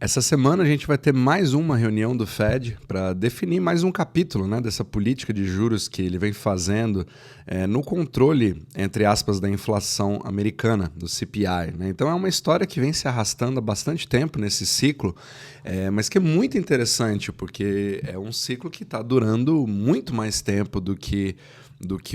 Essa semana a gente vai ter mais uma reunião do Fed para definir mais um capítulo, né, dessa política de juros que ele vem fazendo no controle, entre aspas, da inflação americana, do CPI. Né? Então é uma história que vem se arrastando há bastante tempo nesse ciclo, mas que é muito interessante, porque é um ciclo que está durando muito mais tempo do que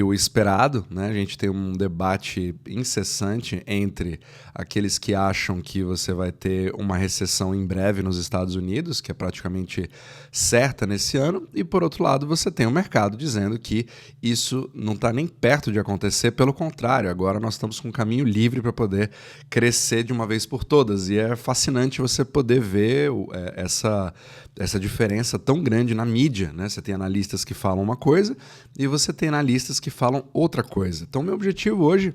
o esperado, né? A gente tem um debate incessante entre aqueles que acham que você vai ter uma recessão em breve nos Estados Unidos, que é praticamente certa nesse ano, e por outro lado você tem o mercado dizendo que isso não está nem perto de acontecer, pelo contrário, agora nós estamos com um caminho livre para poder crescer de uma vez por todas, e é fascinante você poder ver essa diferença tão grande na mídia, né? Você tem analistas que falam uma coisa e você tem analistas que falam outra coisa. Então, meu objetivo hoje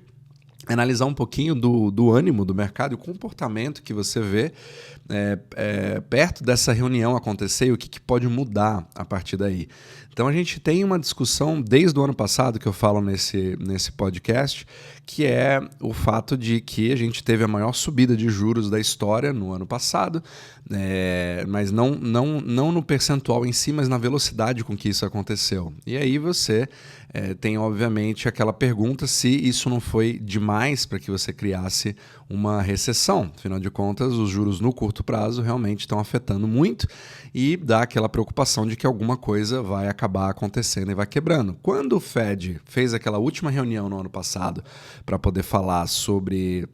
é analisar um pouquinho do ânimo do mercado e o comportamento que você vê perto dessa reunião acontecer e o que pode mudar a partir daí. Então a gente tem uma discussão desde o ano passado que eu falo nesse podcast, que é o fato de que a gente teve a maior subida de juros da história no ano passado, mas não no percentual em si, mas na velocidade com que isso aconteceu. E aí você tem, obviamente, aquela pergunta se isso não foi demais para que você criasse uma recessão. Afinal de contas, os juros no curto prazo realmente estão afetando muito e dá aquela preocupação de que alguma coisa vai acabar acontecendo e vai quebrando. Quando o Fed fez aquela última reunião no ano passado para poder falar sobre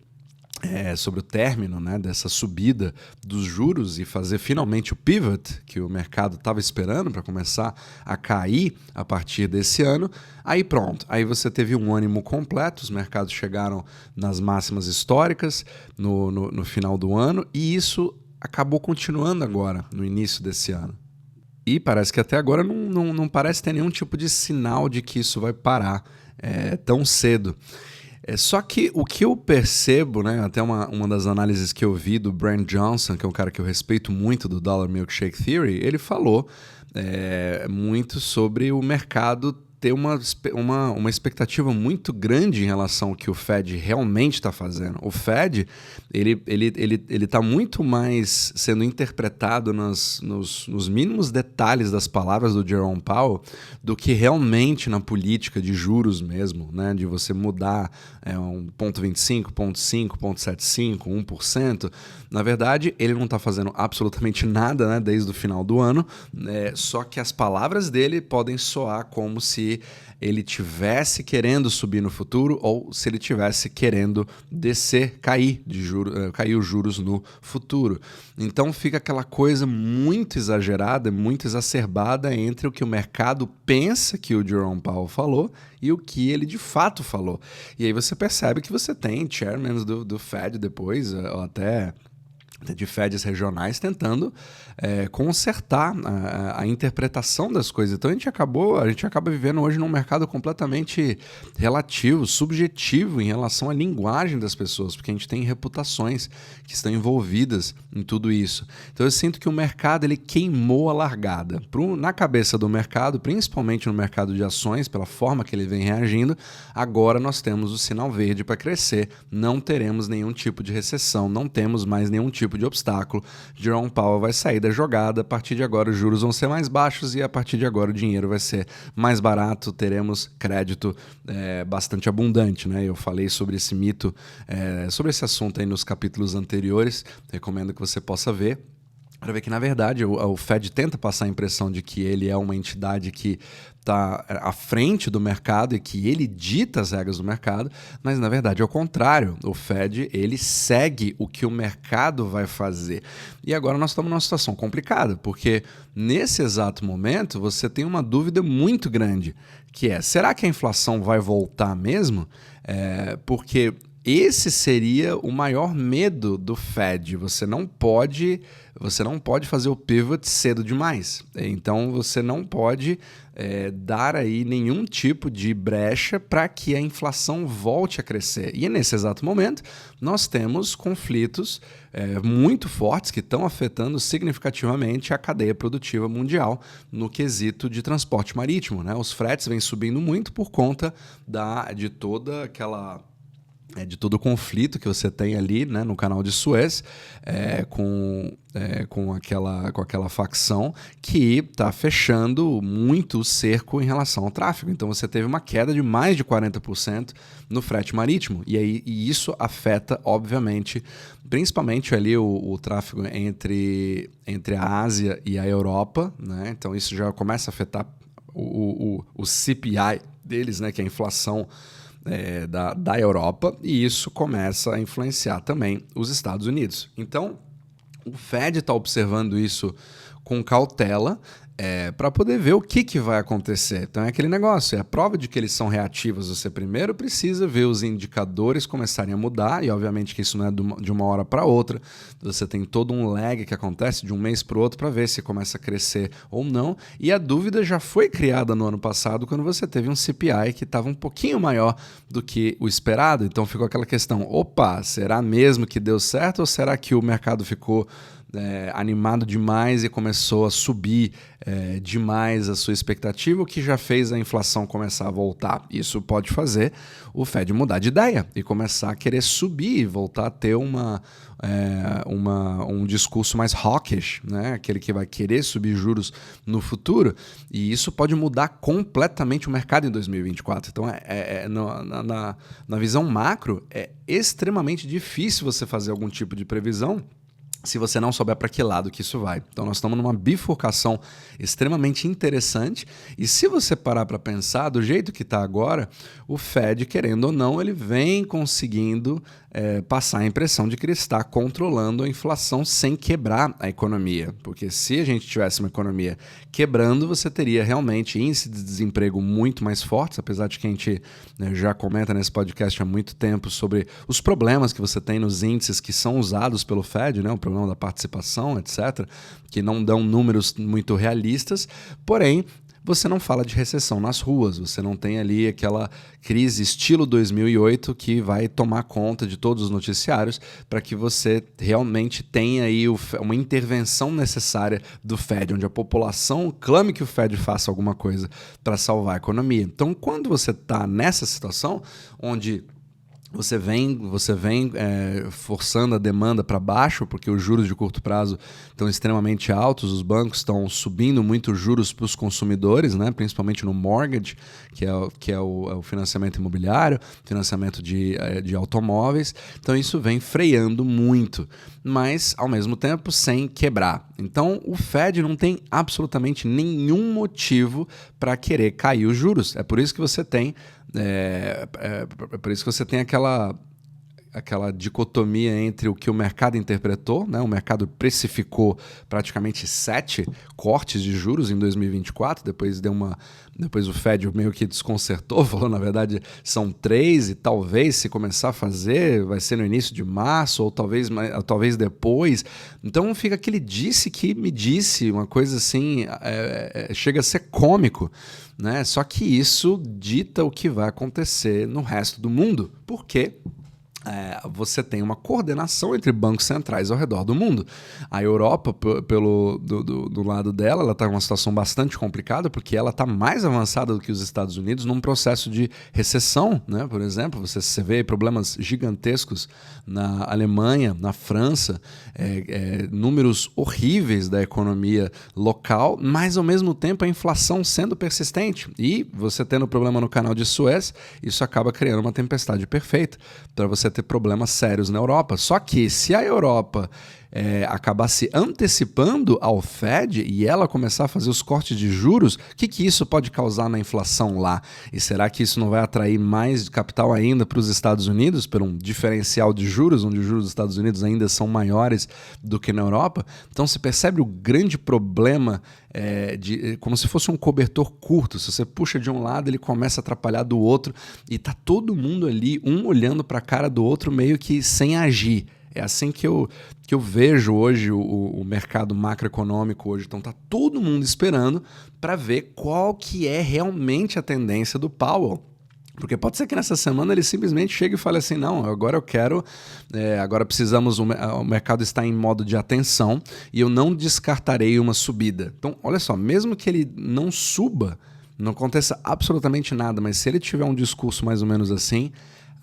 o término, né, dessa subida dos juros e fazer finalmente o pivot que o mercado estava esperando para começar a cair a partir desse ano, aí pronto, aí você teve um ânimo completo, os mercados chegaram nas máximas históricas no final do ano e isso acabou continuando agora, no início desse ano. E parece que até agora não parece ter nenhum tipo de sinal de que isso vai parar tão cedo. Só que o que eu percebo, né, até uma das análises que eu vi do Brent Johnson, que é um cara que eu respeito muito do Dollar Milkshake Theory, ele falou muito sobre o mercado ter uma expectativa muito grande em relação ao que o Fed realmente está fazendo. O Fed ele está muito mais sendo interpretado nos mínimos detalhes das palavras do Jerome Powell do que realmente na política de juros mesmo, né? De você mudar 1,25, 0,5, 0,75, 1%. Na verdade, ele não está fazendo absolutamente nada, né, desde o final do ano, só que as palavras dele podem soar como se ele tivesse querendo subir no futuro ou se ele tivesse querendo descer, cair os juros no futuro. Então fica aquela coisa muito exagerada, muito exacerbada entre o que o mercado pensa que o Jerome Powell falou e o que ele de fato falou. E aí você percebe que você tem chairmans do Fed depois, ou até de Feds regionais tentando consertar a interpretação das coisas. Então a gente acaba vivendo hoje num mercado completamente relativo, subjetivo em relação à linguagem das pessoas, porque a gente tem reputações que estão envolvidas em tudo isso. Então eu sinto que o mercado ele queimou a largada. Na cabeça do mercado, principalmente no mercado de ações, pela forma que ele vem reagindo, agora nós temos o sinal verde para crescer, não teremos nenhum tipo de recessão, não temos mais nenhum tipo de obstáculo. Jerome Powell vai sair da jogada, a partir de agora os juros vão ser mais baixos e a partir de agora o dinheiro vai ser mais barato, teremos crédito bastante abundante, né? Eu falei sobre esse mito, sobre esse assunto aí nos capítulos anteriores, recomendo que você possa ver. Para ver que, na verdade, o Fed tenta passar a impressão de que ele é uma entidade que está à frente do mercado e que ele dita as regras do mercado, mas, na verdade, é o contrário. O Fed, ele segue o que o mercado vai fazer. E agora nós estamos numa situação complicada, porque nesse exato momento você tem uma dúvida muito grande, que é, será que a inflação vai voltar mesmo? Porque esse seria o maior medo do Fed. Você não pode fazer o pivot cedo demais. Então você não pode dar aí nenhum tipo de brecha para que a inflação volte a crescer. E nesse exato momento nós temos conflitos muito fortes que estão afetando significativamente a cadeia produtiva mundial no quesito de transporte marítimo, né? Os fretes vêm subindo muito por conta de toda de todo o conflito que você tem ali, né, no canal de Suez, com aquela facção que está fechando muito o cerco em relação ao tráfego. Então você teve uma queda de mais de 40% no frete marítimo. E isso afeta, obviamente, principalmente ali o tráfego entre a Ásia e a Europa, né? Então isso já começa a afetar o CPI deles, né, que é a inflação da Europa, e isso começa a influenciar também os Estados Unidos. Então, o Fed está observando isso com cautela para poder ver o que vai acontecer. Então é aquele negócio, é a prova de que eles são reativos. Você primeiro precisa ver os indicadores começarem a mudar, e obviamente que isso não é de uma hora para outra. Você tem todo um lag que acontece de um mês para o outro para ver se começa a crescer ou não. E a dúvida já foi criada no ano passado quando você teve um CPI que estava um pouquinho maior do que o esperado. Então ficou aquela questão, opa, será mesmo que deu certo ou será que o mercado ficou animado demais e começou a subir demais a sua expectativa, o que já fez a inflação começar a voltar? Isso pode fazer o Fed mudar de ideia e começar a querer subir e voltar a ter um discurso mais hawkish, né? Aquele que vai querer subir juros no futuro, e isso pode mudar completamente o mercado em 2024. Então, na visão macro, é extremamente difícil você fazer algum tipo de previsão se você não souber para que lado que isso vai. Então nós estamos numa bifurcação extremamente interessante, e se você parar para pensar do jeito que está agora, o Fed, querendo ou não, ele vem conseguindo passar a impressão de que ele está controlando a inflação sem quebrar a economia. Porque se a gente tivesse uma economia quebrando, você teria realmente índice de desemprego muito mais fortes, apesar de que a gente já comenta nesse podcast há muito tempo sobre os problemas que você tem nos índices que são usados pelo Fed, né? O problema da participação, etc., que não dão números muito realistas, porém, você não fala de recessão nas ruas, você não tem ali aquela crise estilo 2008 que vai tomar conta de todos os noticiários para que você realmente tenha aí uma intervenção necessária do Fed, onde a população clame que o Fed faça alguma coisa para salvar a economia. Então, quando você está nessa situação, onde você vem forçando a demanda para baixo, porque os juros de curto prazo estão extremamente altos, os bancos estão subindo muito os juros para os consumidores, né? Principalmente no mortgage, que é o financiamento imobiliário, financiamento de automóveis. Então isso vem freando muito, mas ao mesmo tempo sem quebrar. Então o Fed não tem absolutamente nenhum motivo para querer cair os juros. É por isso que você tem por isso que você tem aquela dicotomia entre o que o mercado interpretou, né? O mercado precificou praticamente 7 cortes de juros em 2024, depois o Fed meio que desconcertou, falou na verdade são 3 e talvez se começar a fazer vai ser no início de março ou talvez depois. Então fica aquele disse que me disse, uma coisa assim, chega a ser cômico, né? Só que isso dita o que vai acontecer no resto do mundo, porque você tem uma coordenação entre bancos centrais ao redor do mundo. A Europa, do lado dela, ela está em uma situação bastante complicada, porque ela está mais avançada do que os Estados Unidos num processo de recessão, né? Por exemplo, você vê problemas gigantescos na Alemanha, na França, números horríveis da economia local, mas ao mesmo tempo a inflação sendo persistente. E você tendo problema no canal de Suez, isso acaba criando uma tempestade perfeita para você ter problemas sérios na Europa. Só que se a Europa acabar se antecipando ao Fed e ela começar a fazer os cortes de juros, o que isso pode causar na inflação lá? E será que isso não vai atrair mais capital ainda para os Estados Unidos, por um diferencial de juros, onde os juros dos Estados Unidos ainda são maiores do que na Europa? Então você percebe o grande problema como se fosse um cobertor curto. Se você puxa de um lado, ele começa a atrapalhar do outro e tá todo mundo ali, um olhando para a cara do outro meio que sem agir. É assim que eu vejo hoje o mercado macroeconômico hoje. Então tá todo mundo esperando para ver qual que é realmente a tendência do Powell. Porque pode ser que nessa semana ele simplesmente chegue e fale assim, não, agora eu quero, agora precisamos, o mercado está em modo de atenção e eu não descartarei uma subida. Então, olha só, mesmo que ele não suba, não aconteça absolutamente nada, mas se ele tiver um discurso mais ou menos assim,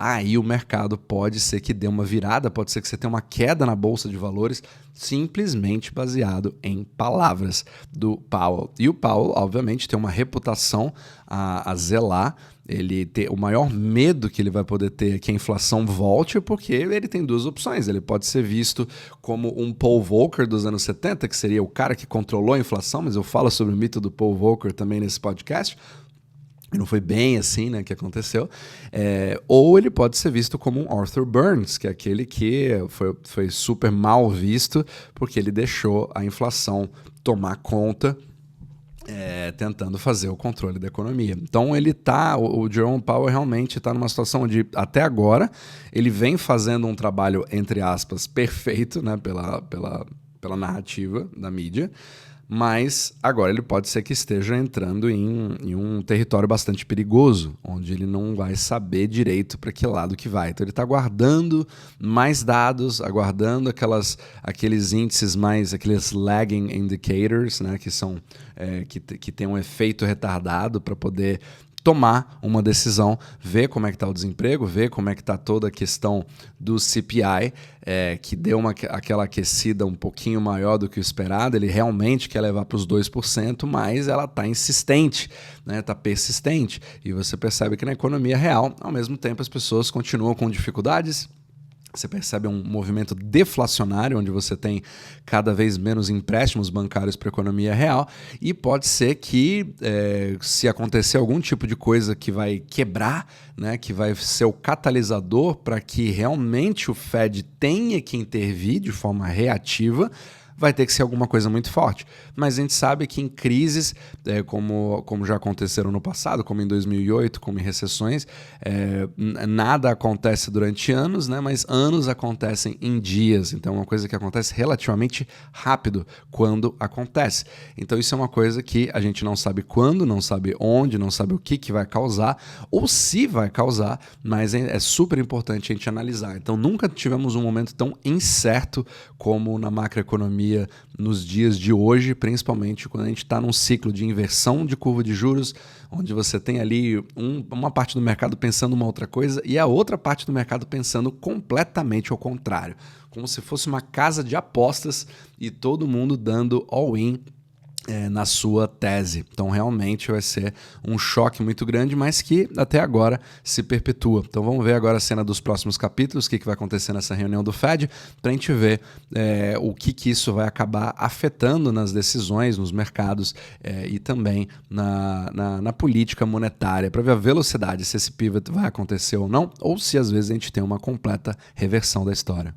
aí o mercado pode ser que dê uma virada, pode ser que você tenha uma queda na bolsa de valores simplesmente baseado em palavras do Powell. E o Powell, obviamente, tem uma reputação a zelar. O maior medo que ele vai poder ter é que a inflação volte, porque ele tem duas opções. Ele pode ser visto como um Paul Volcker dos anos 70, que seria o cara que controlou a inflação, mas eu falo sobre o mito do Paul Volcker também nesse podcast. E não foi bem assim, né, que aconteceu. Ou ele pode ser visto como um Arthur Burns, que é aquele que foi super mal visto porque ele deixou a inflação tomar conta, tentando fazer o controle da economia. Então o Jerome Powell realmente está numa situação onde, até agora, ele vem fazendo um trabalho, entre aspas, perfeito, né, pela narrativa da mídia, mas agora ele pode ser que esteja entrando em um território bastante perigoso, onde ele não vai saber direito para que lado que vai. Então ele está aguardando mais dados, aguardando aqueles índices aqueles lagging indicators, né, que são que tem um efeito retardado para poder tomar uma decisão, ver como é que está o desemprego, ver como é que está toda a questão do CPI, que deu aquela aquecida um pouquinho maior do que o esperado. Ele realmente quer levar para os 2%, mas ela está insistente, né? Está persistente. E você percebe que na economia real, ao mesmo tempo, as pessoas continuam com dificuldades. Você percebe um movimento deflacionário, onde você tem cada vez menos empréstimos bancários para a economia real, e pode ser que, se acontecer algum tipo de coisa que vai quebrar, né, que vai ser o catalisador para que realmente o Fed tenha que intervir de forma reativa, vai ter que ser alguma coisa muito forte. Mas a gente sabe que em crises, como já aconteceram no passado, como em 2008, como em recessões, nada acontece durante anos, né? Mas anos acontecem em dias. Então é uma coisa que acontece relativamente rápido quando acontece. Então isso é uma coisa que a gente não sabe quando, não sabe onde, não sabe o que vai causar, ou se vai causar, mas é super importante a gente analisar. Então nunca tivemos um momento tão incerto como na macroeconomia nos dias de hoje, principalmente quando a gente está num ciclo de inversão de curva de juros, onde você tem ali uma parte do mercado pensando uma outra coisa e a outra parte do mercado pensando completamente ao contrário, como se fosse uma casa de apostas e todo mundo dando all-in na sua tese. Então realmente vai ser um choque muito grande, mas que até agora se perpetua. Então vamos ver agora a cena dos próximos capítulos, o que vai acontecer nessa reunião do Fed, para a gente ver o que isso vai acabar afetando nas decisões, nos mercados e também na política monetária, para ver a velocidade, se esse pivot vai acontecer ou não, ou se às vezes a gente tem uma completa reversão da história.